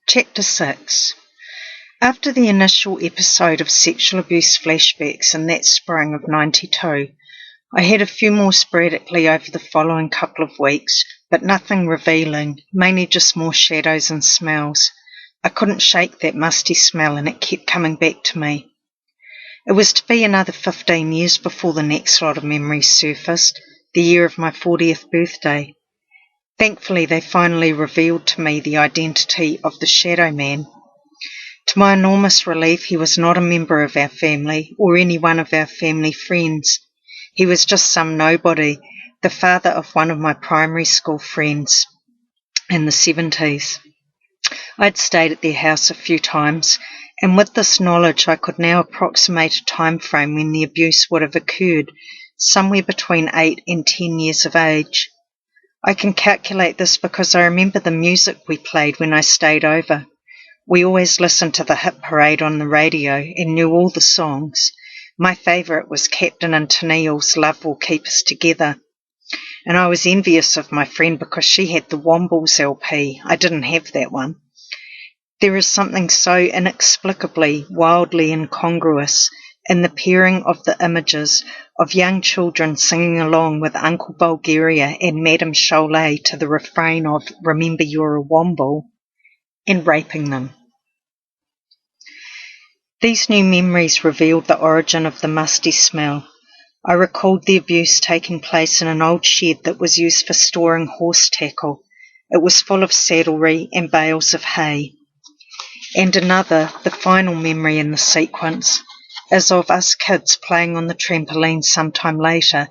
Chapter 6. After the initial episode of sexual abuse flashbacks in that spring of 92, I had a few more sporadically over the following couple of weeks, but nothing revealing, mainly just more shadows and smells. I couldn't shake that musty smell and it kept coming back to me. It was to be another 15 years before the next lot of memories surfaced, the year of my 40th birthday. Thankfully, they finally revealed to me the identity of the Shadow Man. To my enormous relief, he was not a member of our family or any one of our family friends. He was just some nobody, the father of one of my primary school friends in the 70s. I'd stayed at their house a few times, and with this knowledge I could now approximate a time frame when the abuse would have occurred, somewhere between 8 and 10 years of age. I can calculate this because I remember the music we played when I stayed over. We always listened to the hit parade on the radio and knew all the songs. My favourite was Captain and Tennille's Love Will Keep Us Together. And I was envious of my friend because she had the Wombles LP. I didn't have that one. There is something so inexplicably, wildly incongruous in the pairing of the images of young children singing along with Uncle Bulgaria and Madame Cholet to the refrain of Remember You're a Womble, and raping them. These new memories revealed the origin of the musty smell. I recalled the abuse taking place in an old shed that was used for storing horse tackle. It was full of saddlery and bales of hay. And another, the final memory in the sequence, is of us kids playing on the trampoline sometime later,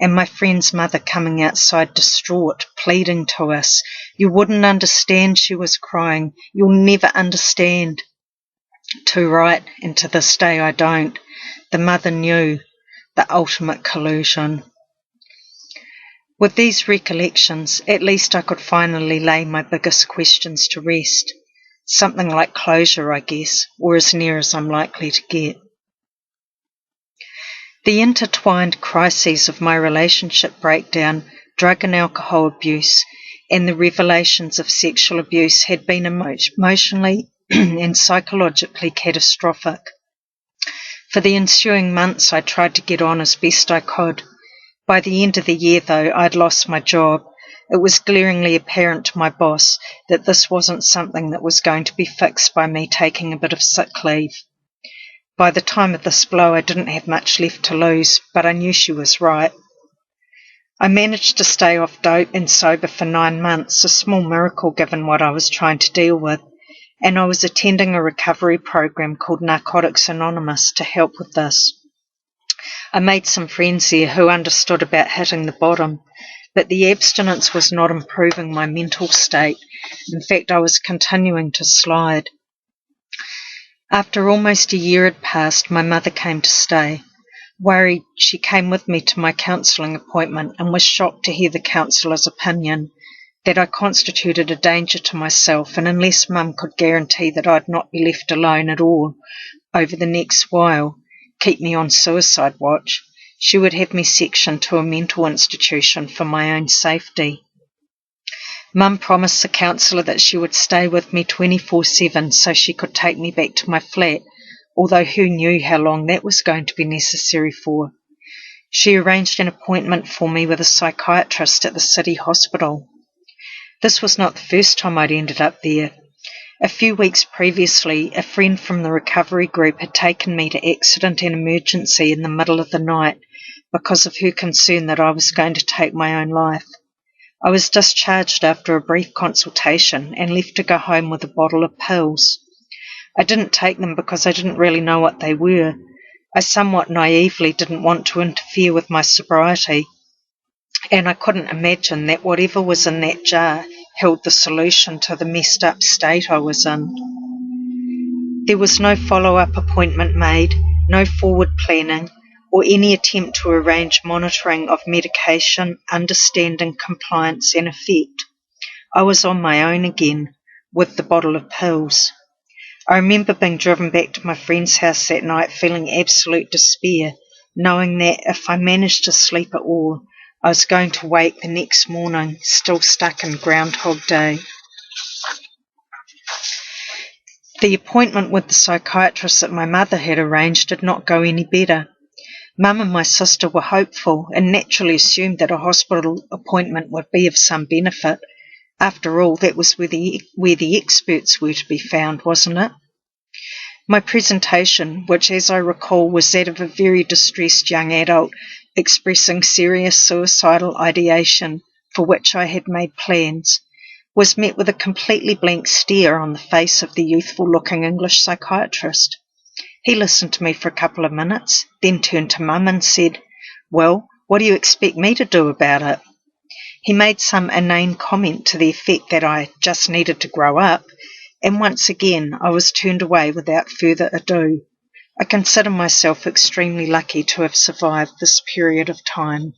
and my friend's mother coming outside distraught, pleading to us. You wouldn't understand, she was crying. You'll never understand. Too right, and to this day I don't. The mother knew. The ultimate collusion. With these recollections, at least I could finally lay my biggest questions to rest. Something like closure, I guess, or as near as I'm likely to get. The intertwined crises of my relationship breakdown, drug and alcohol abuse, and the revelations of sexual abuse had been emotionally and psychologically catastrophic. For the ensuing months, I tried to get on as best I could. By the end of the year, though, I'd lost my job. It was glaringly apparent to my boss that this wasn't something that was going to be fixed by me taking a bit of sick leave. By the time of this blow, I didn't have much left to lose, but I knew she was right. I managed to stay off dope and sober for 9 months, a small miracle given what I was trying to deal with, and I was attending a recovery program called Narcotics Anonymous to help with this. I made some friends there who understood about hitting the bottom, but the abstinence was not improving my mental state. In fact, I was continuing to slide. After almost a year had passed, my mother came to stay. Worried, she came with me to my counselling appointment and was shocked to hear the counsellor's opinion that I constituted a danger to myself, and unless Mum could guarantee that I'd not be left alone at all over the next while, keep me on suicide watch, she would have me sectioned to a mental institution for my own safety. Mum promised the counsellor that she would stay with me 24/7 so she could take me back to my flat, although who knew how long that was going to be necessary for. She arranged an appointment for me with a psychiatrist at the city hospital. This was not the first time I'd ended up there. A few weeks previously, a friend from the recovery group had taken me to accident and emergency in the middle of the night because of her concern that I was going to take my own life. I was discharged after a brief consultation and left to go home with a bottle of pills. I didn't take them because I didn't really know what they were. I somewhat naively didn't want to interfere with my sobriety, and I couldn't imagine that whatever was in that jar held the solution to the messed up state I was in. There was no follow-up appointment made, no forward planning, or any attempt to arrange monitoring of medication, understanding compliance and effect. I was on my own again, with the bottle of pills. I remember being driven back to my friend's house that night feeling absolute despair, knowing that if I managed to sleep at all, I was going to wake the next morning still stuck in Groundhog Day. The appointment with the psychiatrist that my mother had arranged did not go any better. Mum and my sister were hopeful and naturally assumed that a hospital appointment would be of some benefit. After all, that was where the experts were to be found, wasn't it? My presentation, which as I recall was that of a very distressed young adult expressing serious suicidal ideation for which I had made plans, was met with a completely blank stare on the face of the youthful-looking English psychiatrist. He listened to me for a couple of minutes, then turned to Mum and said, "Well, what do you expect me to do about it?" He made some inane comment to the effect that I just needed to grow up, and once again I was turned away without further ado. I consider myself extremely lucky to have survived this period of time.